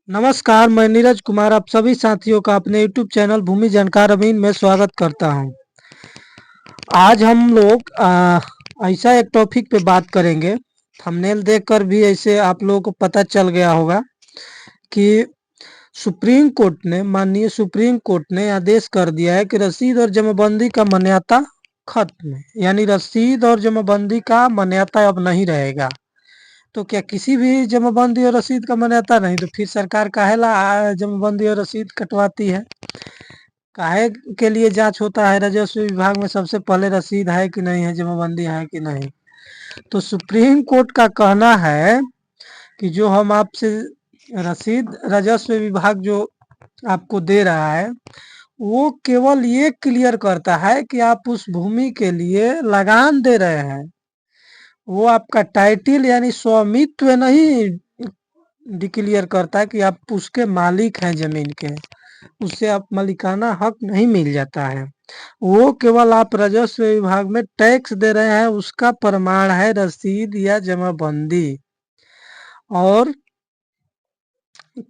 नमस्कार, मैं नीरज कुमार आप सभी साथियों का अपने YouTube चैनल भूमि जानकार अमीन में स्वागत करता हूं। आज हम लोग ऐसा एक टॉपिक पे बात करेंगे। थंबनेल देखकर भी ऐसे आप लोगों को पता चल गया होगा कि माननीय सुप्रीम कोर्ट ने आदेश कर दिया है कि रसीद और जमाबंदी का मान्यता खत्म है, यानी रसीद और जमाबंदी का मान्यता अब नहीं रहेगा। तो क्या किसी भी जमाबंदी और रसीद का मान्यता नहीं, तो फिर सरकार काहेला जमाबंदी और रसीद कटवाती है? काहे के लिए जांच होता है? राजस्व विभाग में सबसे पहले रसीद है कि नहीं है, जमाबंदी है कि नहीं। तो सुप्रीम कोर्ट का कहना है कि जो हम आपसे रसीद राजस्व विभाग जो आपको दे रहा है, वो केवल ये क्लियर करता है कि आप उस भूमि के लिए लगान दे रहे हैं। वो आपका टाइटिल यानी स्वामित्व नहीं डिक्लेयर करता है कि आप उसके मालिक हैं जमीन के। उससे आप मालिकाना हक नहीं मिल जाता है। वो केवल आप राजस्व विभाग में टैक्स दे रहे हैं, उसका प्रमाण है रसीद या जमाबंदी। और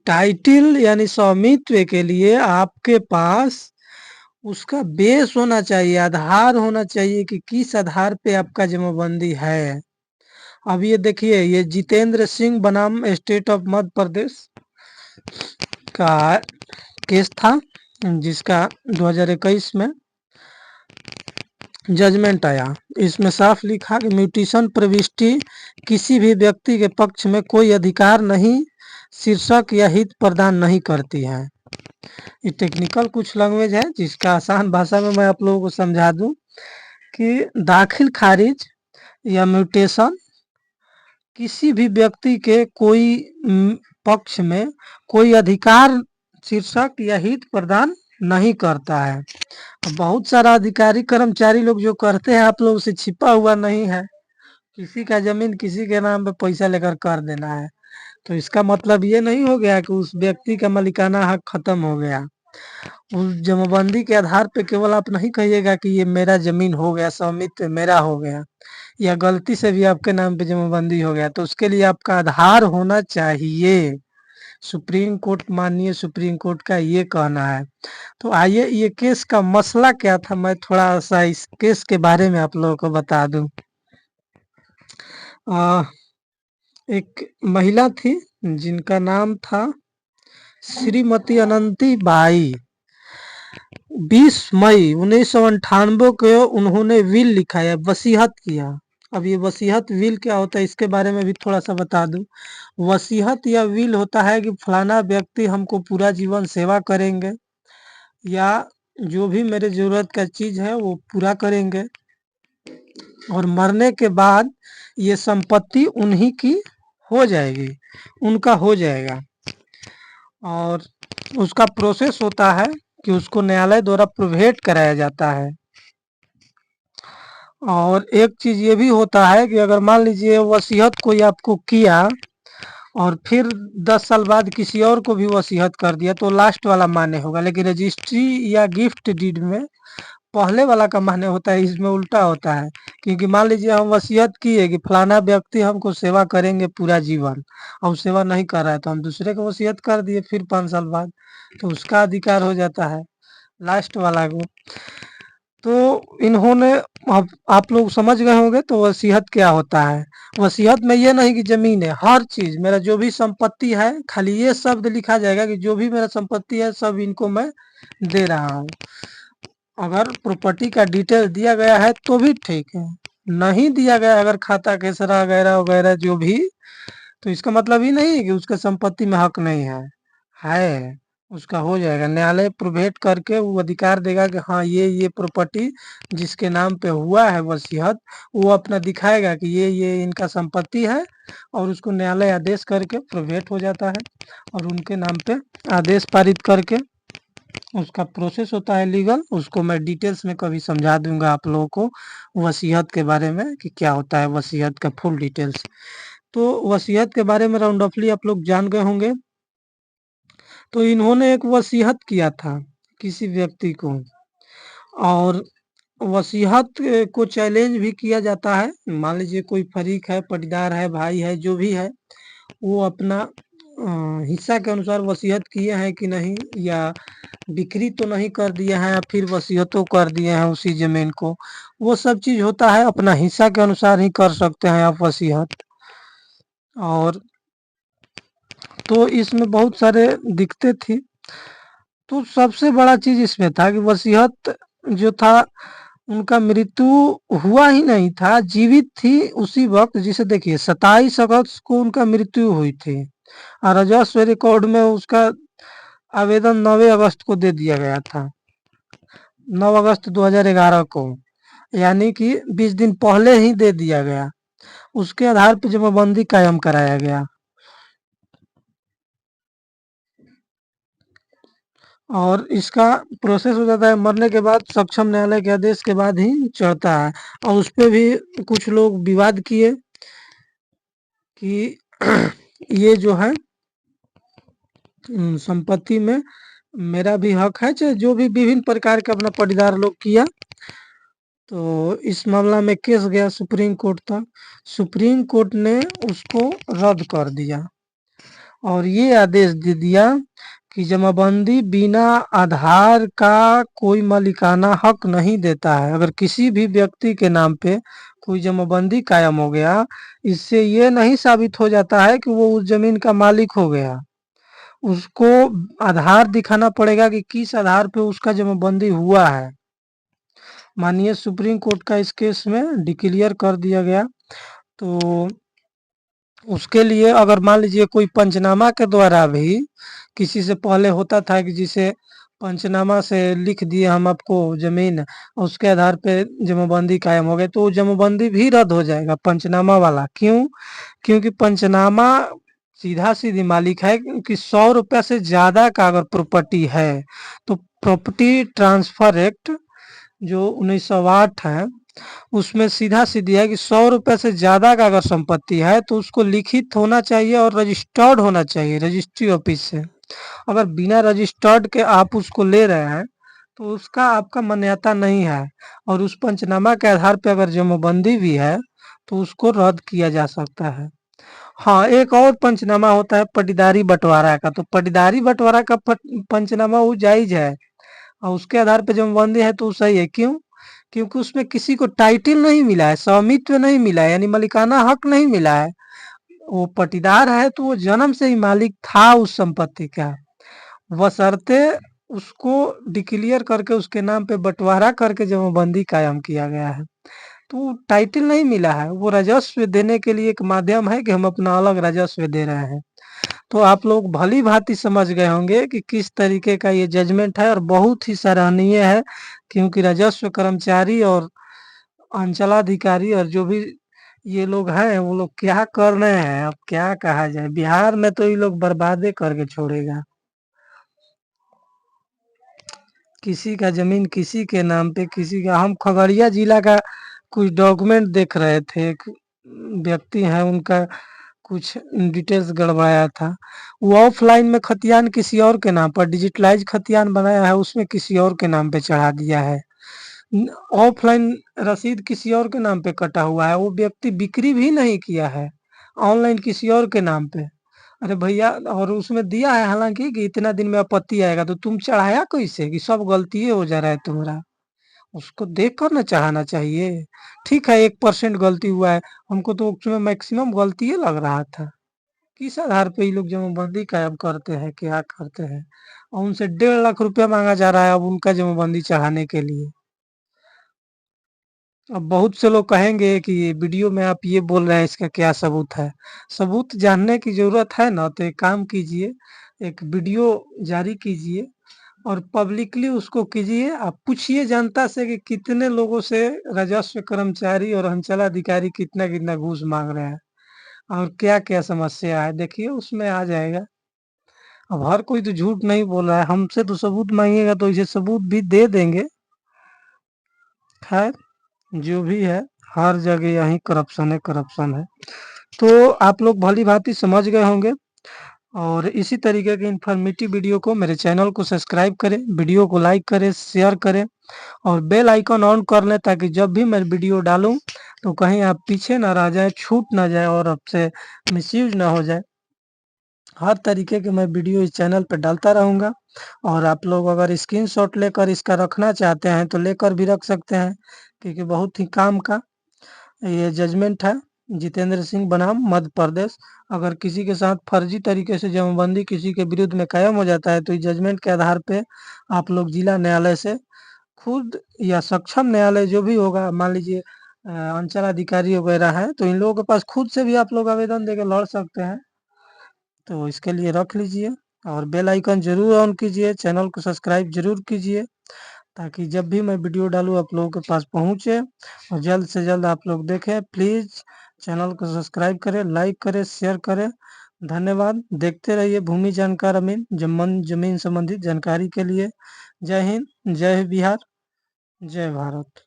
टाइटिल यानी स्वामित्व के लिए आपके पास उसका बेस होना चाहिए, आधार होना चाहिए कि किस आधार पे आपका जमाबंदी है। अब ये देखिए, ये जितेंद्र सिंह बनाम स्टेट ऑफ मध्य प्रदेश का केस था, जिसका 2021 में जजमेंट आया। इसमें साफ लिखा कि म्यूटेशन प्रविष्टि किसी भी व्यक्ति के पक्ष में कोई अधिकार नहीं, शीर्षक या हित प्रदान नहीं करती है। ये टेक्निकल कुछ लैंग्वेज है, जिसका आसान भाषा में मैं आप लोगों को समझा दूं कि दाखिल खारिज या म्यूटेशन किसी भी व्यक्ति के कोई पक्ष में कोई अधिकार, शीर्षक या हित प्रदान नहीं करता है। बहुत सारा अधिकारी कर्मचारी लोग जो करते हैं, आप लोगों से छिपा हुआ नहीं है। किसी का जमीन किसी के नाम पे पैसा लेकर कर देना है, तो इसका मतलब ये नहीं हो गया कि उस व्यक्ति का मालिकाना हक खत्म हो गया। उस जमाबंदी के आधार पे केवल आप नहीं कहिएगा कि ये मेरा जमीन हो गया, स्वामित्व मेरा हो गया, या गलती से भी आपके नाम पे जमाबंदी हो गया, तो उसके लिए आपका आधार होना चाहिए। सुप्रीम कोर्ट, माननीय सुप्रीम कोर्ट का ये कहना है। तो आइए, ये केस का मसला क्या था, मैं थोड़ा सा इस केस के बारे में आप लोगों को बता दूं। एक महिला थी जिनका नाम था श्रीमती अनंती बाई। 20 मई 1998 को उन्होंने विल लिखा है, वसीयत किया। अब ये वसीयत विल क्या होता है, इसके बारे में भी थोड़ा सा बता दूं। वसीयत या विल होता है कि फलाना व्यक्ति हमको पूरा जीवन सेवा करेंगे, या जो भी मेरे जरूरत का चीज है वो पूरा करेंगे, और मरने के बाद ये संपत्ति उन्हीं की हो जाएगी, उनका हो जाएगा। और उसका प्रोसेस होता है कि उसको न्यायालय द्वारा प्रोवेट कराया जाता है। और एक चीज ये भी होता है कि अगर मान लीजिए वसीयत कोई आपको किया और फिर 10 साल बाद किसी और को भी वसीयत कर दिया, तो लास्ट वाला मान्य होगा। लेकिन रजिस्ट्री या गिफ्ट डीड में पहले वाला का मान्य होता है। इसमें उल्टा होता है, क्योंकि मान लीजिए हम वसीयत किए कि फलाना व्यक्ति हमको सेवा करेंगे पूरा जीवन, और सेवा नहीं कर रहा है, तो हम दूसरे को वसीयत कर दिए फिर 5 साल बाद, तो उसका अधिकार हो जाता है लास्ट वाला को। तो इन्होंने, अब आप लोग समझ गए होंगे तो वसीयत क्या होता है। वसीयत में ये नहीं कि जमीन है, हर चीज मेरा जो भी संपत्ति है, खाली ये शब्द लिखा जाएगा कि जो भी मेरा संपत्ति है सब इनको मैं दे रहा हूँ। अगर प्रॉपर्टी का डिटेल दिया गया है तो भी ठीक है, नहीं दिया गया अगर खाता खेसरा वगैरह वगैरह जो भी, तो इसका मतलब ही नहीं है कि उसका संपत्ति में हक नहीं है। उसका हो जाएगा। न्यायालय प्रोवेट करके वो अधिकार देगा कि हाँ, ये प्रॉपर्टी जिसके नाम पे हुआ है वसीयत, वो अपना दिखाएगा कि ये इनका संपत्ति है, और उसको न्यायालय आदेश करके प्रोवेट हो जाता है, और उनके नाम पे आदेश पारित करके उसका प्रोसेस होता है लीगल। उसको मैं डिटेल्स में कभी समझा दूंगा आप लोगों को वसीयत के बारे में कि क्या होता है वसीयत का फुल डिटेल्स। तो वसीयत के बारे में राउंड ऑफली आप लोग जान गए होंगे। तो इन्होंने एक वसीयत किया था किसी व्यक्ति को, और वसीयत को चैलेंज भी किया जाता है। मान लीजिए कोई फरीक है, पटीदार है, भाई है, जो भी है, वो अपना हिस्सा के अनुसार वसीयत किए हैं कि नहीं, या बिक्री तो नहीं कर दिए हैं, या फिर वसीयतों कर दिए हैं उसी जमीन को, वो सब चीज होता है। अपना हिस्सा के अनुसार ही कर सकते हैं आप वसीयत। और तो इसमें बहुत सारे दिक्कतें थी। तो सबसे बड़ा चीज इसमें था कि वसीयत जो था, उनका मृत्यु हुआ ही नहीं था, जीवित थी उसी वक्त। जिसे देखिए 27 अगस्त को उनका मृत्यु हुई थी, और राजस्व रिकॉर्ड में उसका आवेदन 9 अगस्त को दे दिया गया था, 9 अगस्त 2011 को, यानी कि 20 दिन पहले ही दे दिया गया। उसके आधार पर जमाबंदी कायम कराया गया, और इसका प्रोसेस हो जाता है मरने के बाद, सक्षम न्यायालय के आदेश के बाद ही चढ़ता है। और उस पे भी कुछ लोग विवाद किए कि ये जो है संपत्ति में मेरा भी हक है, चाहे जो भी विभिन्न प्रकार के अपना पटीदार लोग किया। तो इस मामला में केस गया सुप्रीम कोर्ट तक। सुप्रीम कोर्ट ने उसको रद्द कर दिया और ये आदेश दे दिया कि जमाबंदी बिना आधार का कोई मालिकाना हक नहीं देता है। अगर किसी भी व्यक्ति के नाम पे कोई जमाबंदी कायम हो गया, इससे ये नहीं साबित हो जाता है कि वो उस जमीन का मालिक हो गया। उसको आधार दिखाना पड़ेगा कि किस आधार पे उसका जमाबंदी हुआ है। माननीय सुप्रीम कोर्ट का इस केस में डिक्लेयर कर दिया गया। तो उसके लिए अगर मान लीजिए कोई पंचनामा के द्वारा भी किसी से पहले होता था कि जिसे पंचनामा से लिख दिए हम आपको जमीन, उसके आधार पे जमाबंदी कायम हो गई, तो जमाबंदी भी रद्द हो जाएगा पंचनामा वाला। क्यों? क्योंकि पंचनामा सीधा सीधी मालिक है कि 100 रुपया से ज्यादा का अगर प्रॉपर्टी है तो प्रॉपर्टी ट्रांसफर एक्ट जो 1908 है, उसमें सीधा सीधी है कि 100 रुपये से ज्यादा का अगर संपत्ति है तो उसको लिखित होना चाहिए और रजिस्टर्ड होना चाहिए रजिस्ट्री ऑफिस से। अगर बिना रजिस्टर्ड के आप उसको ले रहे हैं तो उसका आपका मान्यता नहीं है, और उस पंचनामा के आधार पर अगर जमाबंदी भी है तो उसको रद्द किया जा सकता है। हाँ, एक और पंचनामा होता है पटीदारी बंटवारा का। तो पटीदारी बंटवारा का पंचनामा वो जायज है, और उसके आधार पे जमाबंदी है तो वो सही है। क्यों? क्योंकि उसमें किसी को टाइटिल नहीं मिला है, स्वामित्व नहीं मिला है, यानी मालिकाना हक नहीं मिला है। वो पटीदार है तो वो जन्म से ही मालिक था उस संपत्ति का, बशर्ते उसको डिक्लेयर करके उसके नाम पे बंटवारा करके जमाबंदी कायम किया गया है। तो टाइटिल नहीं मिला है, वो राजस्व देने के लिए एक माध्यम है कि हम अपना अलग राजस्व दे रहे हैं। तो आप लोग भली भांति समझ गए होंगे कि किस तरीके का ये जजमेंट है, और बहुत ही सराहनीय है। क्योंकि राजस्व कर्मचारी और अंचलाधिकारी और जो भी ये लोग हैं, वो लोग क्या कर रहे हैं, अब क्या कहा जाए। बिहार में तो ये लोग बर्बादे करके छोड़ेगा। किसी का जमीन किसी के नाम पे, किसी का, हम खगड़िया जिला का कुछ डॉक्यूमेंट देख रहे थे, एक व्यक्ति है उनका कुछ डिटेल्स गड़बड़ाया था। वो ऑफलाइन में खतियान किसी और के नाम पर, डिजिटलाइज खतियान बनाया है उसमें किसी और के नाम पे चढ़ा दिया है। ऑफलाइन रसीद किसी और के नाम पे कटा हुआ है, वो व्यक्ति बिक्री भी नहीं किया है, ऑनलाइन किसी और के नाम पे। अरे भैया, और उसमें दिया है हालांकि कि इतना दिन में आपत्ति आएगा, तो तुम चढ़ाया कैसे कि सब गलती हो जा रहा है तुम्हारा? उसको देख कर ना चढ़ाना चाहिए। ठीक है 1% गलती हुआ है, हमको तो उसमें मैक्सिमम गलती लग रहा था। किस आधार पे ये लोग जमाबंदी कायम करते हैं, क्या करते हैं? और उनसे 1.5 लाख रुपया मांगा जा रहा है अब उनका जमाबंदी चढ़ाने के लिए। अब बहुत से लोग कहेंगे कि ये वीडियो में आप ये बोल रहे हैं, इसका क्या सबूत है? सबूत जानने की जरूरत है ना, तो एक काम कीजिए, एक वीडियो जारी कीजिए और पब्लिकली उसको कीजिए। आप पूछिए जनता से कि कितने लोगों से राजस्व कर्मचारी और अंचलाधिकारी कितना कितना घूस मांग रहे हैं और क्या क्या समस्या है, देखिए उसमें आ जाएगा। अब हर कोई तो झूठ नहीं बोल रहा है, हमसे तो सबूत मांगिएगा तो इसे सबूत भी दे देंगे। खैर, जो भी है, हर जगह यही करप्शन है, करप्शन है। तो आप लोग भली भांति समझ गए होंगे, और इसी तरीके के इन्फॉर्मेटिव वीडियो को मेरे चैनल को सब्सक्राइब करें, वीडियो को लाइक करें, शेयर करें और बेल आइकन ऑन कर लें, ताकि जब भी मैं वीडियो डालूं तो कहीं आप पीछे ना रह जाए, छूट ना जाए और आपसे मिसयूज ना हो जाए। हर तरीके के मैं वीडियो इस चैनल पे डालता रहूँगा और आप लोग अगर स्क्रीनशॉट लेकर इसका रखना चाहते हैं तो लेकर भी रख सकते हैं, क्योंकि बहुत ही काम का ये जजमेंट है। जितेंद्र सिंह बनाम मध्य प्रदेश। अगर किसी के साथ फर्जी तरीके से जमाबंदी किसी के विरुद्ध में कायम हो जाता है तो इस जजमेंट के आधार पे आप लोग जिला न्यायालय से खुद या सक्षम न्यायालय जो भी होगा, मान लीजिए अंचल अधिकारी वगैरह है, तो इन लोगों के पास खुद से भी आप लोग आवेदन देके लड़ सकते हैं। तो इसके लिए रख लीजिए और बेल आइकन ज़रूर ऑन कीजिए, चैनल को सब्सक्राइब ज़रूर कीजिए, ताकि जब भी मैं वीडियो डालूँ आप लोगों के पास पहुँचे और जल्द से जल्द आप लोग देखें। प्लीज़ चैनल को सब्सक्राइब करें, लाइक करें, शेयर करें। धन्यवाद। देखते रहिए भूमि जानकार अमीन, ज़मीन संबंधित जानकारी के लिए। जय हिंद, जय बिहार, जय भारत।